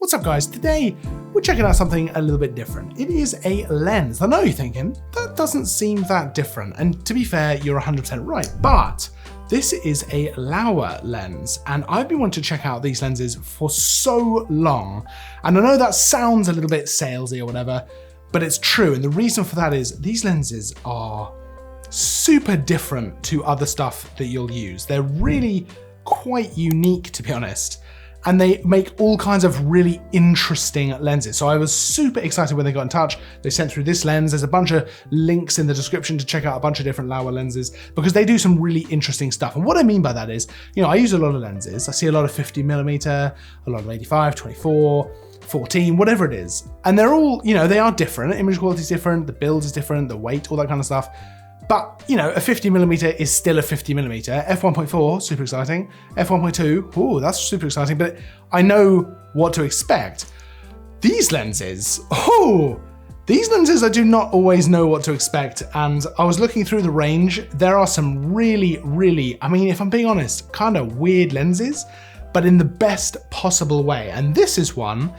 What's up guys? Today we're checking out something a little bit different. It is a lens. I know you're thinking, that doesn't seem that different. And to be fair, you're 100% right, but this is a Laowa lens, and I've been wanting to check out these lenses for so long. And I know that sounds a little bit salesy or whatever, but it's true. And the reason for that is these lenses are super different to other stuff that you'll use. They're really quite unique, to be honest. And they make all kinds of really interesting lenses. So I was super excited when they got in touch. They sent through this lens. There's a bunch of links in the description to check out a bunch of different Laowa lenses because they do some really interesting stuff. And what I mean by that is, you know, I use a lot of lenses. I see a lot of 50mm, a lot of 85, 24, 14, whatever it is. And they're all, you know, they are different. Image quality is different, the build is different, the weight, all that kind of stuff. But, you know, a 50mm is still a 50mm. f1.4, super exciting. f1.2, ooh, that's super exciting, but I know what to expect. These lenses, I do not always know what to expect. And I was looking through the range. There are some really, I mean, if I'm being honest, kind of weird lenses, but in the best possible way. And this is one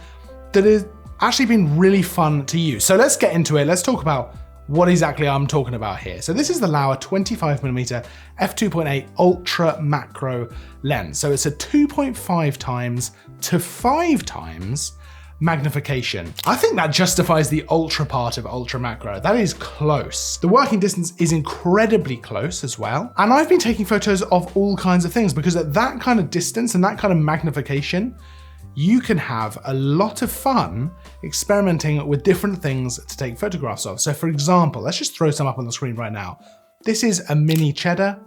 that has actually been really fun to use. So let's get into it. Let's talk about what exactly I'm talking about here. So this is the Laowa 25mm f2.8 ultra macro lens. So it's a 2.5 times to 5 times magnification. I think that justifies the ultra part of ultra macro. That is close. The working distance is incredibly close as well. And I've been taking photos of all kinds of things because at that kind of distance and that kind of magnification, you can have a lot of fun experimenting with different things to take photographs of. So for example, let's just throw some up on the screen right now. This is a mini cheddar.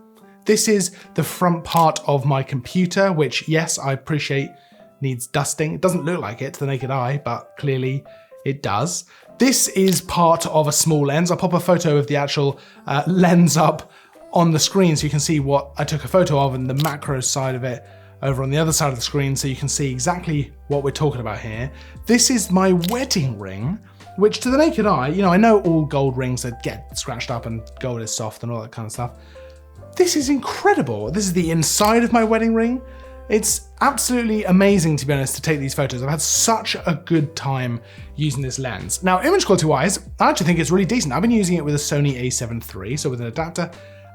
This is the front part of my computer, which yes, I appreciate needs dusting. It doesn't look like it to the naked eye, but clearly it does. This is part of a small lens. I'll pop a photo of the actual lens up on the screen so you can see what I took a photo of and the macro side of it over on the other side of the screen so you can see exactly what we're talking about here. This is my wedding ring, which to the naked eye, you know, I know all gold rings that get scratched up and gold is soft and all that kind of stuff. This is incredible. This is the inside of my wedding ring. It's absolutely amazing, to be honest, to take these photos. I've had such a good time using this lens. Now, image quality wise, I actually think it's really decent. I've been using it with a Sony a7 III, so with an adapter.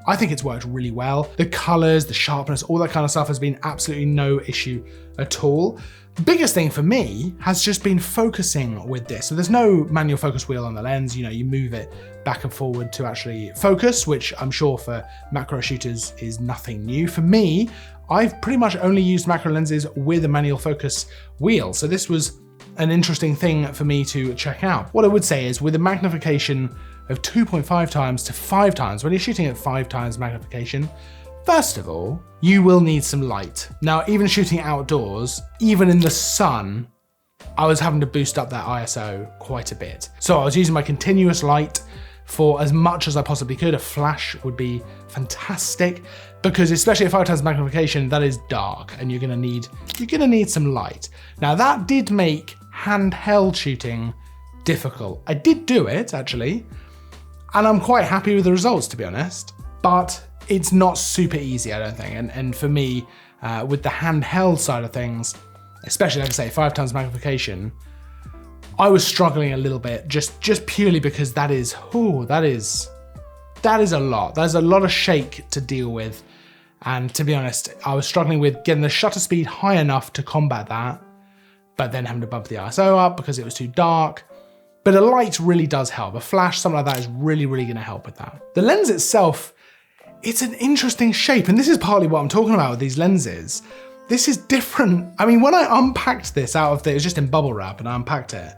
I think it's worked really well. The colors, the sharpness, all that kind of stuff has been absolutely no issue at all. The biggest thing for me has just been focusing with this. So there's no manual focus wheel on the lens. You know, you move it back and forward to actually focus, which I'm sure for macro shooters is nothing new. For me, I've pretty much only used macro lenses with a manual focus wheel. So this was an interesting thing for me to check out. What I would say is with a magnification of 2.5 times to 5 times, when you're shooting at 5 times magnification, first of all, you will need some light. Now, even shooting outdoors, even in the sun, I was having to boost up that ISO quite a bit. So I was using my continuous light for as much as I possibly could. A flash would be fantastic because especially at 5 times magnification, that is dark and you're gonna need some light. Now that did make handheld shooting difficult. I did do it actually, and I'm quite happy with the results, to be honest, but it's not super easy, I don't think. And for me, with the handheld side of things, especially like I say, 5 times magnification, I was struggling a little bit just purely because that is a lot. There's a lot of shake to deal with. And to be honest, I was struggling with getting the shutter speed high enough to combat that, but then having to bump the ISO up because it was too dark. But a light really does help. A flash, something like that is really gonna help with that. The lens itself, it's an interesting shape. And this is partly what I'm talking about with these lenses. This is different. I mean, when I unpacked this out of it was just in bubble wrap and I unpacked it.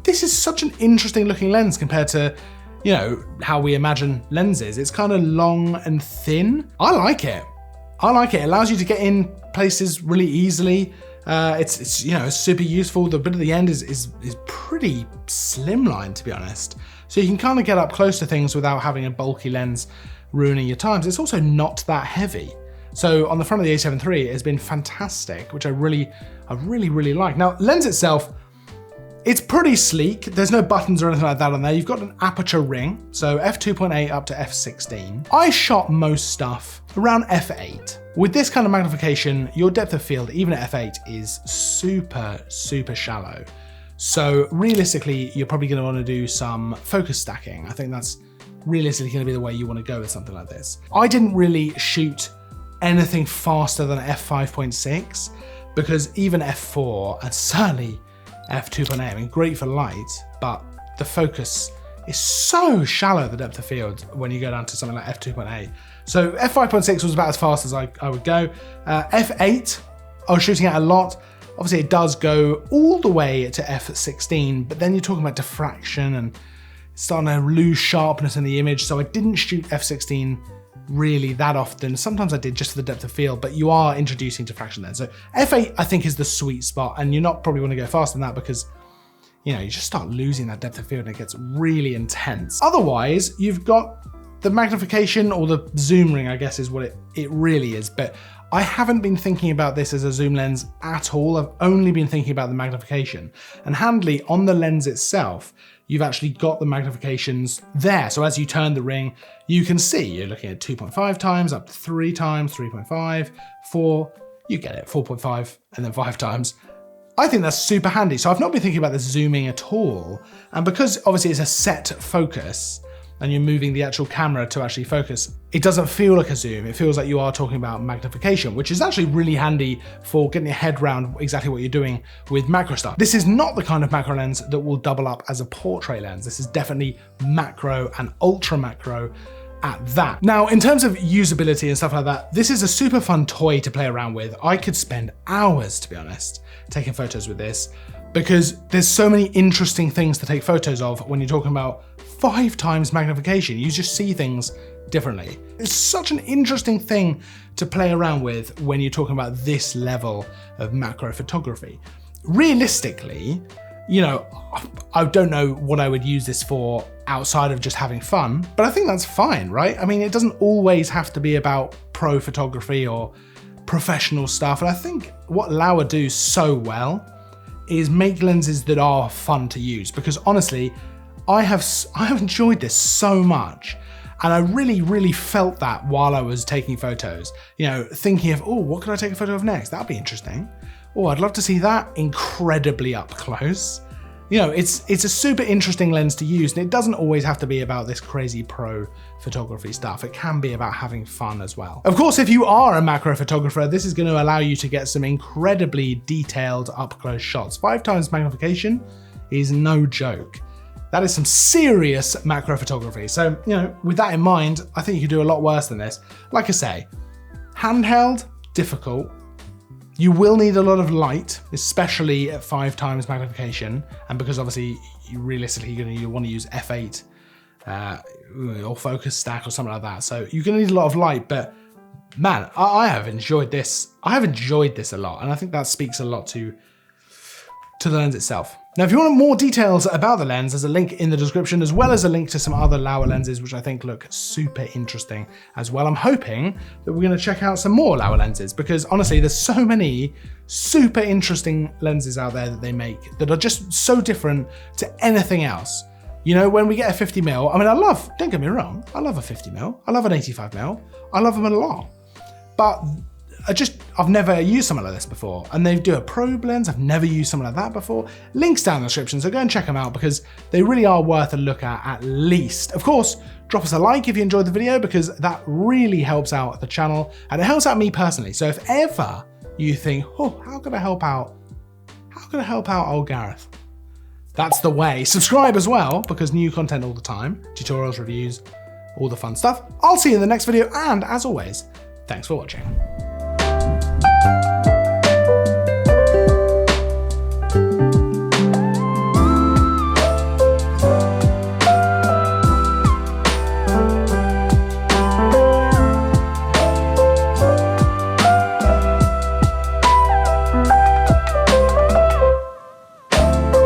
This is such an interesting looking lens compared to, you know, how we imagine lenses. It's kind of long and thin. I like it. It allows you to get in places really easily. It's you know, it's super useful. The bit at the end is pretty slimline, to be honest. So you can kind of get up close to things without having a bulky lens ruining your times. It's also not that heavy. So on the front of the a7 III, it has been fantastic, which I really like. Now, lens itself, it's pretty sleek. There's no buttons or anything like that on there. You've got an aperture ring, so f2.8 up to f16. I shot most stuff around f8. With this kind of magnification, your depth of field, even at f8, is super, super shallow. So realistically, you're probably going to want to do some focus stacking. I think that's realistically going to be the way you want to go with something like this. I didn't really shoot anything faster than f5.6 because even f4 and certainly f2.8, I mean, great for light, but the focus is so shallow, the depth of field, when you go down to something like f2.8. So f5.6 was about as fast as I would go. f8, I was shooting at a lot. Obviously it does go all the way to f16, but then you're talking about diffraction and starting to lose sharpness in the image. So I didn't shoot f16 really that often. Sometimes I did just for the depth of field, but you are introducing diffraction then. So f8 I think is the sweet spot, and you're not probably want to go faster than that because you just start losing that depth of field and it gets really intense. Otherwise, you've got the magnification, or the zoom ring, I guess is what it really is. But I haven't been thinking about this as a zoom lens at all. I've only been thinking about the magnification. And handily, on the lens itself, you've actually got the magnifications there. So as you turn the ring, you can see you're looking at 2.5 times, up to 3 times, 3.5, 4, you get it, 4.5, and then 5 times. I think that's super handy. So I've not been thinking about this zooming at all. And because obviously it's a set focus and you're moving the actual camera to actually focus, it doesn't feel like a zoom. It feels like you are talking about magnification, which is actually really handy for getting your head around exactly what you're doing with macro stuff. This is not the kind of macro lens that will double up as a portrait lens. This is definitely macro and ultra macro at that. Now, in terms of usability and stuff like that, this is a super fun toy to play around with. I could spend hours, to be honest, taking photos with this because there's so many interesting things to take photos of when you're talking about 5 times magnification. You just see things differently. It's such an interesting thing to play around with when you're talking about this level of macro photography. Realistically, I don't know what I would use this for outside of just having fun, but I think that's fine, right? I mean, it doesn't always have to be about pro photography or professional stuff. And I think what Laowa do so well is make lenses that are fun to use, because honestly, I have enjoyed this so much. And I really, really felt that while I was taking photos, thinking of, oh, what can I take a photo of next? That'd be interesting. Oh, I'd love to see that incredibly up close. It's a super interesting lens to use, and it doesn't always have to be about this crazy pro photography stuff. It can be about having fun as well. Of course, if you are a macro photographer, this is going to allow you to get some incredibly detailed up close shots. 5 times magnification is no joke. That is some serious macro photography. So, with that in mind, I think you could do a lot worse than this. Like I say, handheld, difficult. You will need a lot of light, especially at 5 times magnification. And because obviously, realistically, you want to use f8 or focus stack or something like that. So you're going to need a lot of light, but man, I have enjoyed this. I have enjoyed this a lot. And I think that speaks a lot to the lens itself. Now, if you want more details about the lens, there's a link in the description, as well as a link to some other Laowa lenses, which I think look super interesting as well. I'm hoping that we're going to check out some more Laowa lenses, because honestly, there's so many super interesting lenses out there that they make that are just so different to anything else. When we get a 50mm, I mean, don't get me wrong, I love a 50mm, I love an 85mm, I love them a lot, but I've never used something like this before. And they do a probe lens. I've never used something like that before. Links down in the description, so go and check them out because they really are worth a look at least. Of course, drop us a like if you enjoyed the video, because that really helps out the channel and it helps out me personally. So if ever you think, oh, how can I help out? How can I help out old Gareth? That's the way. Subscribe as well, because new content all the time, tutorials, reviews, all the fun stuff. I'll see you in the next video. And as always, thanks for watching.